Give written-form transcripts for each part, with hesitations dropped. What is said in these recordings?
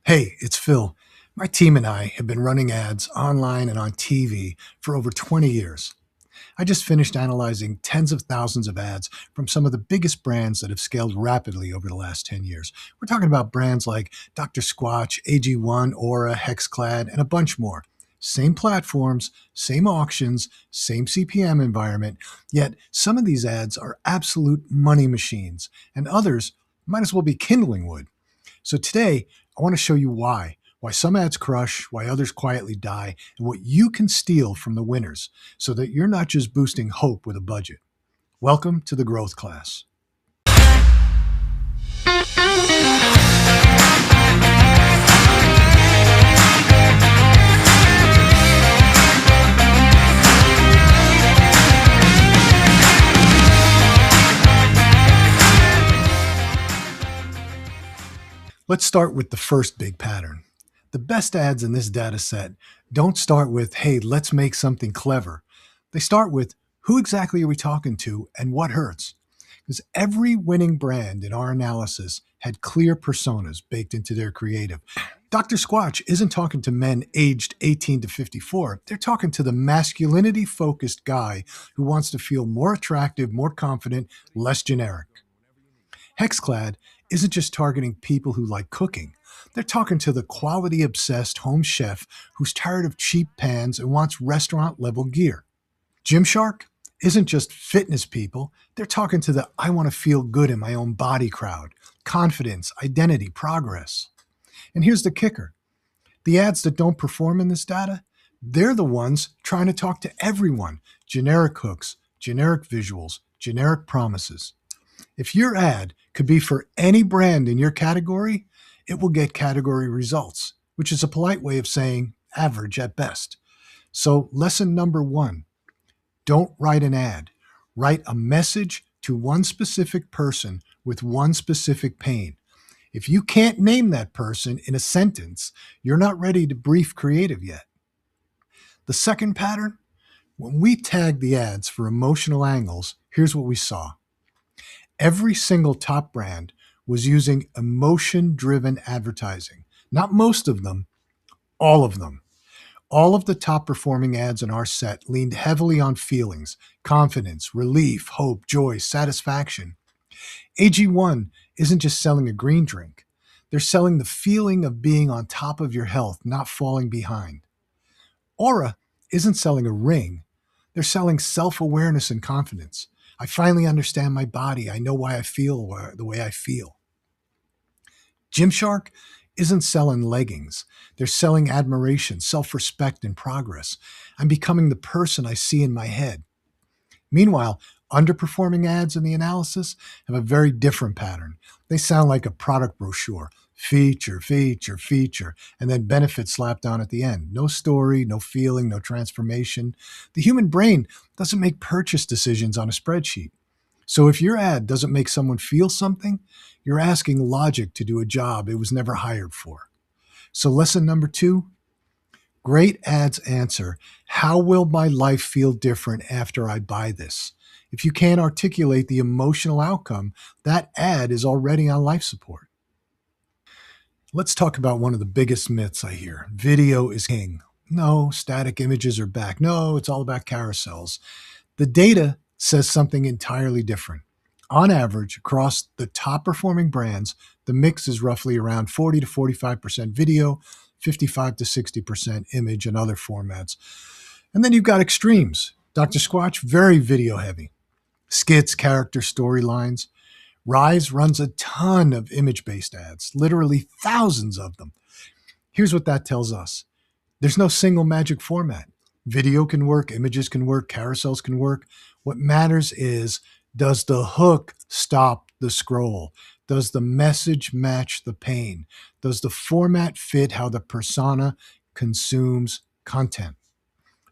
Hey, it's Phil. My team and I have been running ads online and on TV for over 20 years. I just finished analyzing tens of thousands of ads from some of the biggest brands that have scaled rapidly over the last 10 years. We're talking about brands like Dr. Squatch, AG1, Ōura, HexClad, and a bunch more. Same platforms, same auctions, same CPM environment, yet some of these ads are absolute money machines, and others might as well be kindling wood. So today, I want to show you why some ads crush, why others quietly die, and what you can steal from the winners so that you're not just boosting hope with a budget. Welcome to the growth class. Let's start with the first big pattern. The best ads in this data set don't start with, hey, let's make something clever. They start with, who exactly are we talking to and what hurts? Because every winning brand in our analysis had clear personas baked into their creative. Dr. Squatch isn't talking to men aged 18 to 54. They're talking to the masculinity-focused guy who wants to feel more attractive, more confident, less generic. HexClad isn't just targeting people who like cooking. They're talking to the quality-obsessed home chef who's tired of cheap pans and wants restaurant-level gear. Gymshark isn't just fitness people. They're talking to the I want to feel good in my own body crowd. Confidence, identity, progress. And here's the kicker. The ads that don't perform in this data, they're the ones trying to talk to everyone. Generic hooks, generic visuals, generic promises. If your ad could be for any brand in your category, it will get category results, which is a polite way of saying average at best. So lesson number one, don't write an ad. Write a message to one specific person with one specific pain. If you can't name that person in a sentence, you're not ready to brief creative yet. The second pattern, when we tagged the ads for emotional angles, here's what we saw. Every single top brand was using emotion-driven advertising. Not most of them, all of them. All of the top performing ads in our set leaned heavily on feelings, confidence, relief, hope, joy, satisfaction. AG1 isn't just selling a green drink. They're selling the feeling of being on top of your health, not falling behind. Ōura isn't selling a ring. They're selling self-awareness and confidence. I finally understand my body. I know why I feel the way I feel. Gymshark isn't selling leggings. They're selling admiration, self-respect, and progress. I'm becoming the person I see in my head. Meanwhile, underperforming ads in the analysis have a very different pattern. They sound like a product brochure. Feature, feature, feature, and then benefits slapped on at the end. No story, no feeling, no transformation. The human brain doesn't make purchase decisions on a spreadsheet. So if your ad doesn't make someone feel something, you're asking logic to do a job it was never hired for. So lesson number two, great ads answer, how will my life feel different after I buy this? If you can't articulate the emotional outcome, that ad is already on life support. Let's talk about one of the biggest myths I hear. Video is king. No, static images are back. No, it's all about carousels. The data says something entirely different. On average, across the top performing brands, the mix is roughly around 40 to 45% video, 55 to 60% image and other formats. And then you've got extremes. Dr. Squatch, very video heavy. Skits, character, storylines. RYZE runs a ton of image-based ads, literally thousands of them. Here's what that tells us. There's no single magic format. Video can work, images can work, carousels can work. What matters is, does the hook stop the scroll? Does the message match the pain? Does the format fit how the persona consumes content?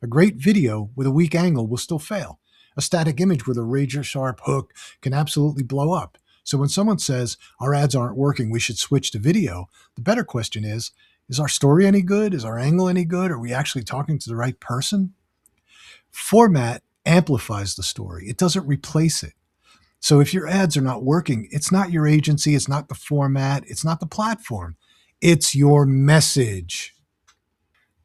A great video with a weak angle will still fail. A static image with a razor-sharp hook can absolutely blow up. So when someone says, our ads aren't working, we should switch to video, the better question is our story any good? Is our angle any good? Are we actually talking to the right person? Format amplifies the story. It doesn't replace it. So if your ads are not working, it's not your agency, it's not the format, it's not the platform. It's your message.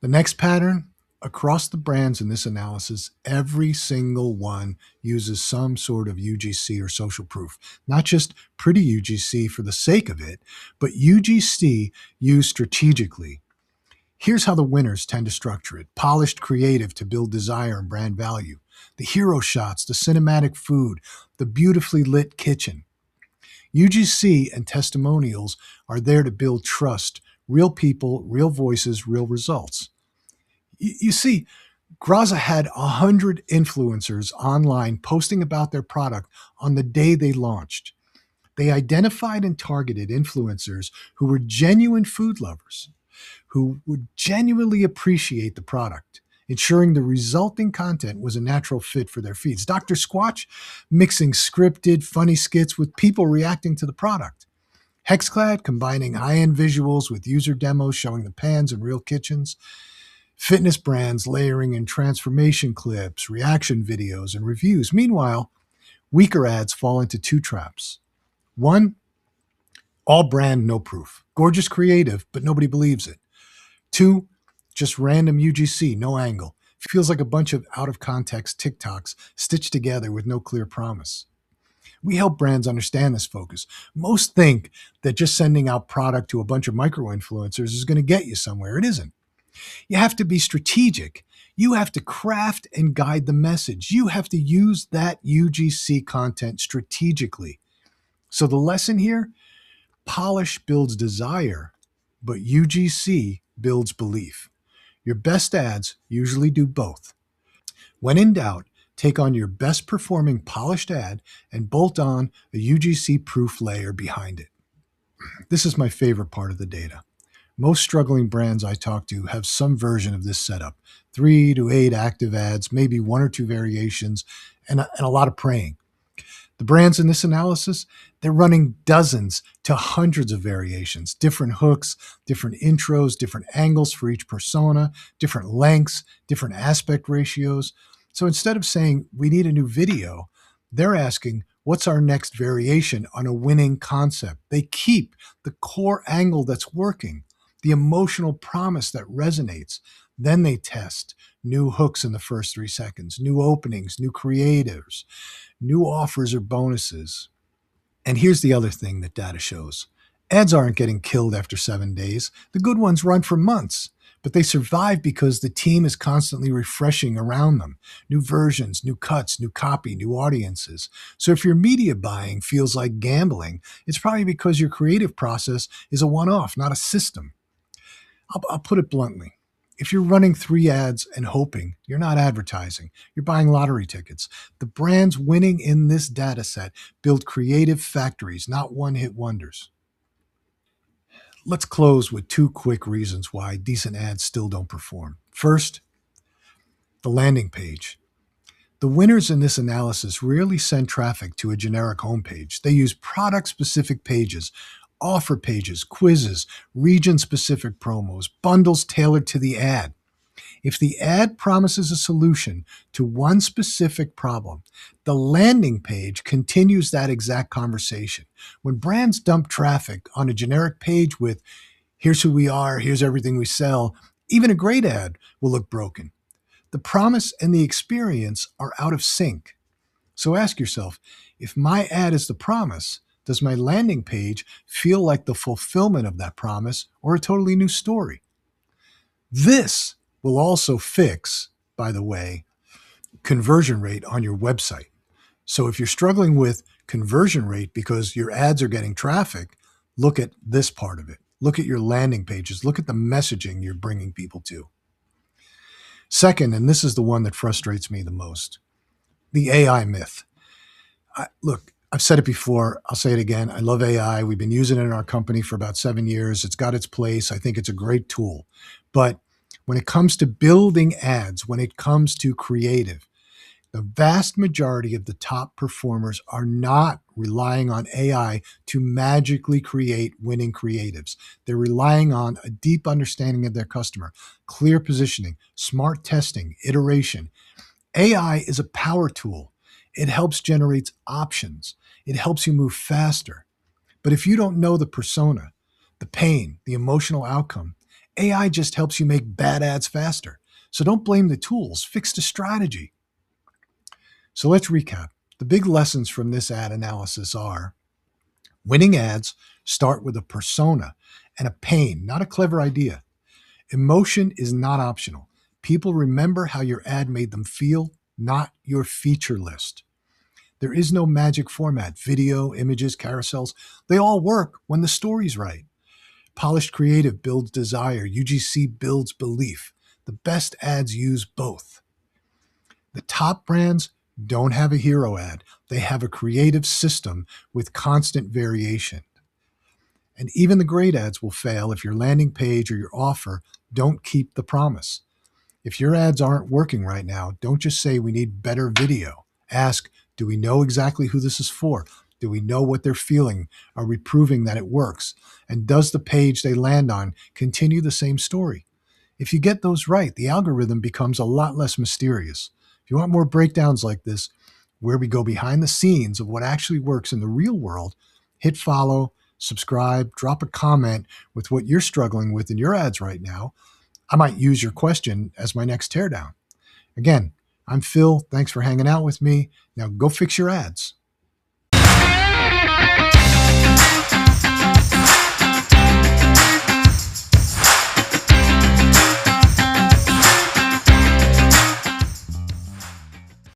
The next pattern, across the brands in this analysis, every single one uses some sort of UGC or social proof. Not just pretty UGC for the sake of it, but UGC used strategically. Here's how the winners tend to structure it: polished creative to build desire and brand value, the hero shots, the cinematic food, the beautifully lit kitchen. UGC and testimonials are there to build trust, real people, real voices, real results. You see, Graza had 100 influencers online posting about their product on the day they launched. They identified and targeted influencers who were genuine food lovers, who would genuinely appreciate the product, ensuring the resulting content was a natural fit for their feeds. Dr. Squatch mixing scripted, funny skits with people reacting to the product. HexClad combining high-end visuals with user demos showing the pans in real kitchens. Fitness brands layering in transformation clips, reaction videos, and reviews. Meanwhile, weaker ads fall into two traps. One, all brand, no proof. Gorgeous creative, but nobody believes it. Two, just random UGC, no angle. Feels like a bunch of out of context TikToks stitched together with no clear promise. We help brands understand this focus. Most think that just sending out product to a bunch of micro influencers is going to get you somewhere. It isn't. You have to be strategic. You have to craft and guide the message. You have to use that UGC content strategically. So the lesson here, polish builds desire, but UGC builds belief. Your best ads usually do both. When in doubt, take on your best performing polished ad and bolt on a UGC proof layer behind it. This is my favorite part of the data. Most struggling brands I talk to have some version of this setup: 3 to 8 active ads, maybe 1 or 2 variations, and a lot of praying. The brands in this analysis, they're running dozens to hundreds of variations, different hooks, different intros, different angles for each persona, different lengths, different aspect ratios. So instead of saying, we need a new video, they're asking, what's our next variation on a winning concept? They keep the core angle that's working, the emotional promise that resonates. Then they test new hooks in the first 3 seconds, new openings, new creatives, new offers or bonuses. And here's the other thing that data shows. Ads aren't getting killed after 7 days. The good ones run for months, but they survive because the team is constantly refreshing around them. New versions, new cuts, new copy, new audiences. So if your media buying feels like gambling, it's probably because your creative process is a one-off, not a system. I'll put it bluntly. If you're running 3 ads and hoping, you're not advertising. You're buying lottery tickets. The brands winning in this data set build creative factories, not one-hit wonders. Let's close with 2 quick reasons why decent ads still don't perform. First, the landing page. The winners in this analysis rarely send traffic to a generic homepage. They use product-specific pages, offer pages, quizzes, region-specific promos, bundles tailored to the ad. If the ad promises a solution to one specific problem, the landing page continues that exact conversation. When brands dump traffic on a generic page with, here's who we are, here's everything we sell, even a great ad will look broken. The promise and the experience are out of sync. So ask yourself, if my ad is the promise, does my landing page feel like the fulfillment of that promise or a totally new story? This will also fix, by the way, conversion rate on your website. So if you're struggling with conversion rate because your ads are getting traffic, look at this part of it. Look at your landing pages. Look at the messaging you're bringing people to. Second, and this is the one that frustrates me the most, the AI myth. Look, I've said it before. I'll say it again. I love AI. We've been using it in our company for about 7 years. It's got its place. I think it's a great tool. But when it comes to building ads, when it comes to creative, the vast majority of the top performers are not relying on AI to magically create winning creatives. They're relying on a deep understanding of their customer, clear positioning, smart testing, iteration. AI is a power tool. It helps generate options. It helps you move faster. But if you don't know the persona, the pain, the emotional outcome. AI just helps you make bad ads faster. So don't blame the tools, fix the strategy. So let's recap. The big lessons from this ad analysis are: winning ads start with a persona and a pain, not a clever idea. Emotion is not optional. People remember how your ad made them feel, not your feature list. There is no magic format. Video, images, carousels, they all work when the story's right. Polished creative builds desire. UGC builds belief. The best ads use both. The top brands don't have a hero ad. They have a creative system with constant variation. And even the great ads will fail if your landing page or your offer don't keep the promise. If your ads aren't working right now, don't just say we need better video. Ask, do we know exactly who this is for? Do we know what they're feeling? Are we proving that it works? And does the page they land on continue the same story? If you get those right, the algorithm becomes a lot less mysterious. If you want more breakdowns like this, where we go behind the scenes of what actually works in the real world, hit follow, subscribe, drop a comment with what you're struggling with in your ads right now. I might use your question as my next teardown. Again, I'm Phil. Thanks for hanging out with me. Now go fix your ads.